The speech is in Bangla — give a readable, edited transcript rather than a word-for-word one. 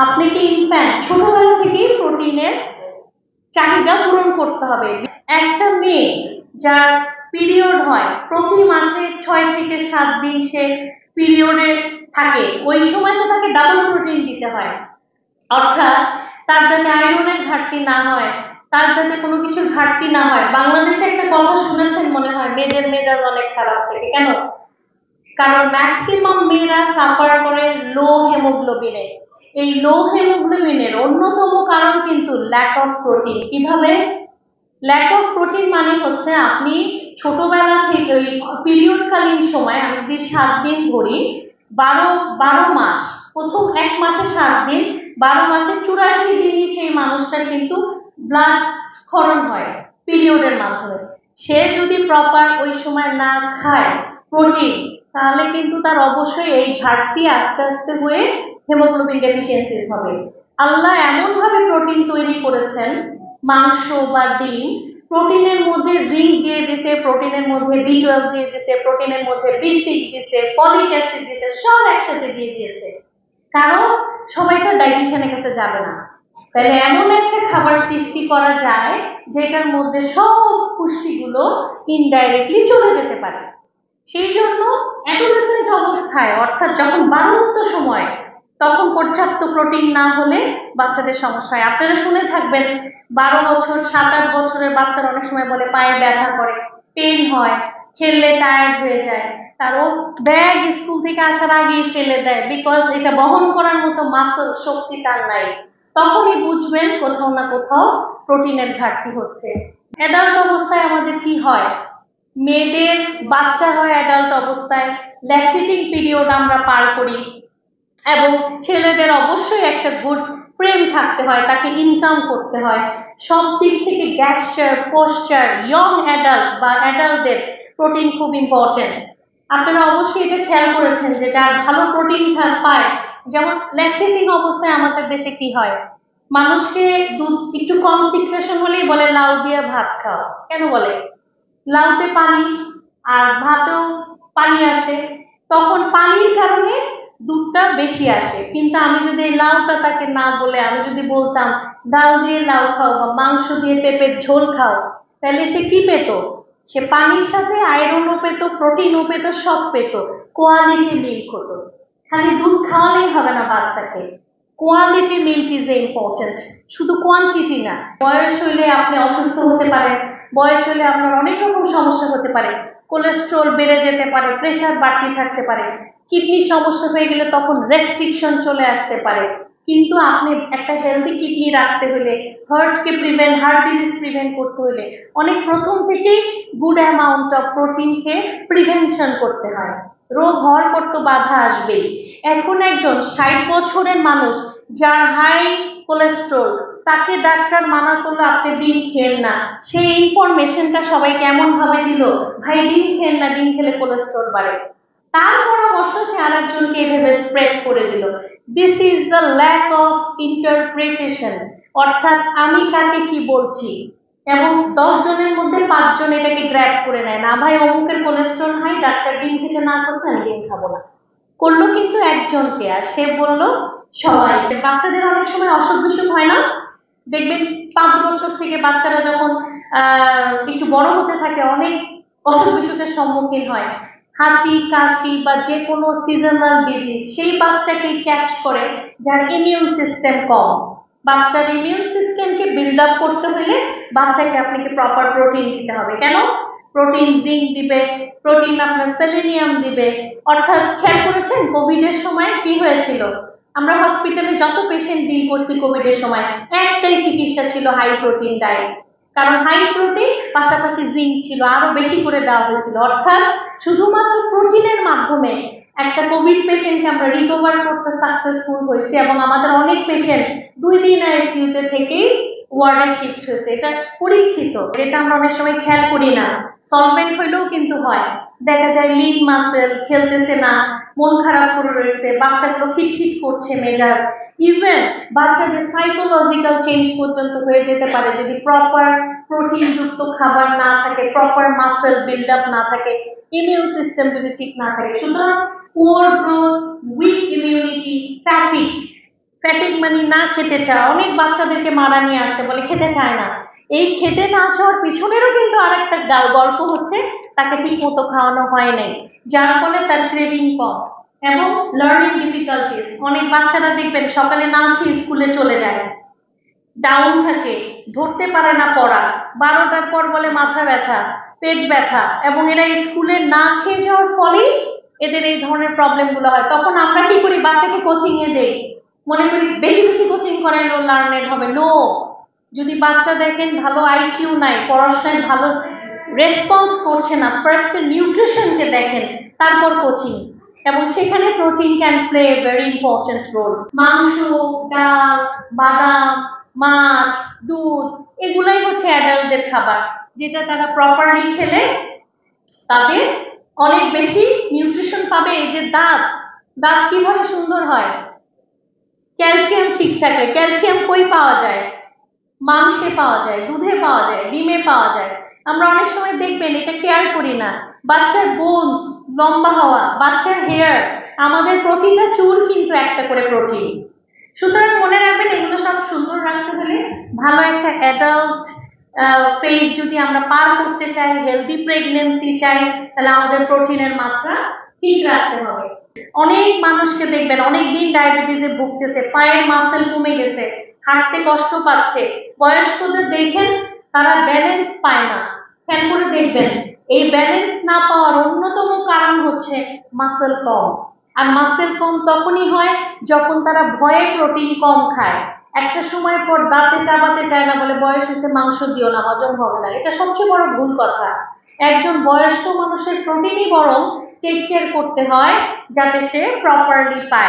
আপনি কি ইনফ্যান্ট, ছোটবেলা থেকেই প্রোটিনের চাহিদা পূরণ করতে হবে। একটা মেয়ে যার পিরিয়ড হয় প্রতি মাসে 6 থেকে 7 দিন সে পিরিয়ডে থাকে, ওই সময় তো তাকে ডাবল প্রোটিন দিতে হয়। অর্থাৎ তার যাতে আয়রনের ঘাটতি না হয়, তার যাতে কোনো কিছুর ঘাটতি না হয়। বাংলাদেশে একটা কথা শুনেছেন মনে হয়, মেয়েদের মেজাজ অনেক খারাপ থাকে। কেন? কারণ ম্যাক্সিমাম মেয়েরা সাফার করে লো হেমোগ্লোবিনে। এই লো হেমোগ্লোবিনের অন্যতম কারণ কিন্তু ল্যাক অফ প্রোটিন। কিভাবে? ল্যাক অফ প্রোটিন মানে হচ্ছে আপনি ছোটবেলা থেকে ওই পিরিয়ডকালীন সময়, আমি যদি 7 দিন ধরি, 12 মাস, প্রথম 1 মাসে 7 দিন, 12 মাসে 84 দিনই সেই মানুষটার কিন্তু ব্লাড ক্ষরণ হয় পিরিয়ডের মাধ্যমে। সে যদি প্রপার ওই সময় না খায় প্রোটিন, তাহলে কিন্তু তার অবশ্যই এই ঘাটতি আস্তে আস্তে হয়ে হেমোগ্লোবিন ডেফিসিয়েন্সিস হবে। আল্লাহ এমন ভাবে প্রোটিন তৈরি করেছেন, মাংস বা ডিম, প্রোটিনের মধ্যে জিঙ্ক দিয়ে দিছে, প্রোটিনের মধ্যে B12 দিয়ে দিছে, প্রোটিনের মধ্যে B6 দিছে, ফলিক অ্যাসিড দিছে, সব একসাথে দিয়ে দিয়েছে। কারণ সবাই তো ডাইটিশিয়ানের কাছে যাবে না। তাহলে এমন একটা খাবার সৃষ্টি করা যায় যেটার মধ্যে সব পুষ্টিগুলো ইনডাইরেক্টলি চলে যেতে পারে। সেই জন্য অ্যাডোলেসেন্ট অবস্থায়, অর্থাৎ যখন বাড়ন্ত সময়, তখন পর্যাপ্ত প্রোটিন না হলে বাচ্চাদের সমস্যা হয়। আপনারা শুনে থাকবেন 12 বছর, 7-8 বছরের বাচ্চারা অনেক সময় বলে পায়ে ব্যথা করে, পেন হয়, খেললে টায়ার্ড হয়ে যায়, তারও ব্যাগ স্কুল থেকে আসার আগেই ফেলে দেয়, বিকজ এটা বহন করার মতো মাসল শক্তি তার নাই। তখনই বুঝবেন কোথাও না কোথাও প্রোটিনের ঘাটতি হচ্ছে। অ্যাডাল্ট অবস্থায় আমাদের কি হয়? মেয়েদের বাচ্চা হয় অ্যাডাল্ট অবস্থায়, ল্যাকটেটিং পিরিয়ড আমরা পার করি, এবং ছেলেদের অবশ্যই একটা গুড ফ্রেম থাকতে হয়, তাকে ইনকাম করতে হয়। সব দিক থেকে গ্যাস্টার, পোস্টার, ইয়ং অ্যাডাল্ট বা অ্যাডাল্টদের প্রোটিন খুব ইম্পর্টেন্ট। আপনারা অবশ্যই এটা খেয়াল করেছেন যে যার ভালো প্রোটিন পায়, যেমন ল্যাকটেটিং অবস্থায় আমাদের দেশে কি হয়, মানুষকে দুধ একটু কম সিক্রেশন হলেই বলে লাউ দিয়ে ভাত খাও। কেন বলে? লাউতে পানি, আর ভাতেও পানি আসে, তখন পানির কারণে দুধটা বেশি আসে। কিন্তু আমি যদি এই লাউটা তাকে না বলে আমি যদি বলতাম ডাল দিয়ে লাউ খাও বা মাংস দিয়ে পেঁপের ঝোল খাও, তাহলে সে কি পেত? সে পানির সাথে আয়রনও পেত, প্রোটিনও পেত, সব পেত। কোয়ালিটি মিল্ক হতো। খালি দুধ খাওয়ালেই হবে না বাচ্চাকে, কোয়ালিটি মিল্ক ইজ ইম্পর্টেন্ট, শুধু কোয়ান্টিটি না। বয়স হইলে আপনি অসুস্থ হতে পারেন, বয়স হলে আপনার অনেক রকম সমস্যা হতে পারে, কোলেস্ট্রল বেড়ে যেতে পারে, প্রেশার বাড়তি থাকতে পারে, কিডনির সমস্যা হয়ে গেলে তখন রেস্ট্রিকশন চলে আসতে পারে। কিন্তু আপনি একটা হেলদি কিডনি রাখতে হলে, হার্ট ডিজিজ প্রিভেন্ট করতে হলে অনেক প্রথম থেকেই গুড অ্যামাউন্ট অফ প্রোটিন খেয়ে প্রিভেনশন করতে হয়। রোগ হওয়ার পর তো বাধা আসবেই। এখন একজন 60 বছরের মানুষ যার হাই কোলেস্ট্রল, তাকে ডাক্তার মানা করলো আপনি ডিম খেয়েন না, সেই ইনফরমেশনটা সবাই কেমন ভাবে দিল, ভাই ডিম খেয়েন না, ডিম খেলে কোলেস্ট্রল বাড়ে। তার পরামর্শ সে আরেকজনকে এভাবে স্প্রেড করে দিল। This is the lack of interpretation. অর্থাৎ আমি কাকে কি বলছি, এবং 10 জনের মধ্যে 5 জন এটাকে গ্র্যাব করে নেয়, না ভাই অমুকের কোলেস্ট্রল হাই, ডাক্তার ডিম খেতে না করছে, আমি ডিম খাবো না। করলো কিন্তু একজনকে, আর সে বলল সবাই। বাচ্চাদের অনেক সময় অসুখ বিসুখ হয় না? দেখবেন 5 বছর থেকে বাচ্চারা যখন একটু বড় হতে থাকে অনেক অসুখ বিসুখের সম্মুখীন হয়, হাঁচি কাশি বা যে কোনো সিজনাল ডিজিজ সেই বাচ্চাকে ক্যাচ করে যার ইমিউন সিস্টেম কম। বাচ্চার ইমিউন সিস্টেমকে বিল্ড আপ করতে হলে বাচ্চাকে আপনাকে প্রপার প্রোটিন দিতে হবে। কেন? প্রোটিন জিঙ্ক দিবে, প্রোটিন আপনার সেলেনিয়াম দিবে। অর্থাৎ খেয়াল করেছেন কোভিডের সময় কি হয়েছিল? আমরা হসপিটালে যত পেশেন্ট ডিল করছি কোভিডের সময়, একটাই চিকিৎসা ছিল হাই প্রোটিন ডায়েট। কারণ হাই প্রোটিন পাশাপাশি জিঙ্ক ছিল, আরো বেশি করে দেওয়া হয়েছিল। অর্থাৎ শুধুমাত্র প্রোটিনের মাধ্যমে একটা কোভিড পেশেন্টকে আমরা রিকভার করতে সাকসেসফুল হয়েছি, এবং আমাদের অনেক পেশেন্ট 2 দিন আইসিইউতে থেকেই ওয়ার্ডে শিফট হয়েছে। এটা পরীক্ষিত, যেটা আমরা অনেক সময় খেয়াল করি না। সলভেন্ট হইলেও কিন্তু হয়, দেখা যায় লিন মাসেল, খেলতেছে না, মন খারাপ করে রয়েছে, বাচ্চাগুলো খিটখিট করছে মেজাজ, ইভেন বাচ্চাদের সাইকোলজিক্যাল চেঞ্জ পর্যন্ত হয়ে যেতে পারে যদি প্রপার প্রোটিন যুক্ত খাবার না থাকে, প্রপার মাসেল বিল্ড আপ না থাকে, ইমিউন সিস্টেম যদি ঠিক না থাকে। সুতরাং poor growth, weak immunity, fatigue পরিমাণে না খেতে চায়, অনেক বাচ্চাদেরকে মারা নিয়ে আসে, বলে খেতে চায় না। এই খেতে না চাওয়ার পিছনেরও কিন্তু আর একটা গল্প হচ্ছে, তাকে ঠিক মতো খাওয়ানো হয় নাই, যার ফলে তার ক্রেভিং কম এবং লার্নিং ডিফিকাল্টিস। অনেক বাচ্চারা দেখবেন সকালে না খেয়ে স্কুলে চলে যায়, ডাউন থাকে, ধরতে পারে না পড়া, 12টার পর বলে মাথা ব্যথা, পেট ব্যথা, এবং এরা স্কুলে না খেয়ে যাওয়ার ফলেই এদের এই ধরনের প্রবলেম গুলো হয়। তখন আমরা কি করি, বাচ্চাকে কোচিং এ দেই, মনে করি বেশি বেশি কোচিং করাইলো লার্নেড হবে। নো, যদি বাচ্চা দেখেন ভালো আইকিউ নাই, পড়াশোনায় ভালো রেসপন্স করছে না, ফার্স্টে নিউট্রিশনকে দেখেন, তারপর কোচিং। এবং সেখানে protein can play a very important role. মাংস, ডাল, বাদাম, মাছ, দুধ, এগুলাই হচ্ছে অ্যাডাল্টদের খাবার, যেটা তারা প্রপারলি খেলে তাদের অনেক বেশি নিউট্রিশন পাবে। এই যে দাঁত, দাঁত কিভাবে সুন্দর হয়, ক্যালসিয়াম ঠিক থাকে। ক্যালসিয়াম কই পাওয়া যায়? মাংসে পাওয়া যায়, দুধে পাওয়া যায়, ডিমে পাওয়া যায়। আমরা অনেক সময় দেখবেন এটা কেয়ার করি না। বাচ্চার বোনস লম্বা হওয়া, বাচ্চার হেয়ার, আমাদের প্রতিটা চুল কিন্তু একটা করে প্রোটিন। সুতরাং মনে রাখবেন, এগুলো সব সুন্দর রাখতে হলে, ভালো একটা অ্যাডাল্ট ফেজ যদি আমরা পার করতে চাই, হেলদি প্রেগনেন্সি চাই, তাহলে আমাদের প্রোটিনের মাত্রা ঠিক রাখতে হবে। অনেক মানুষকে দেখবেন অনেক দিন ডায়াবেটিসে ভুগতেছে, পায়ের মাসেল কমে গেছে, হাঁটতে কষ্ট পাচ্ছে। বয়স্কদের দেখেন তারা ব্যালেন্স পায় না, খেয়াল করে দেখবেন। এই ব্যালেন্স না পাওয়ার অন্যতম কারণ হচ্ছে মাসেল কম। আর মাসেল কম তখনই হয় যখন তারা ভয়ে প্রোটিন কম খায়। একটা সময় পর দাঁতে চাবাতে চায় না, বলে বয়স হয়েছে মাংস দিও না, হজম হবে না। এটা সবচেয়ে বড় ভুল কথা। একজন বয়স্ক মানুষের প্রোটিনই বরং টেক কেয়ার করতে হয়, যাতে সে প্রপারলি পায়।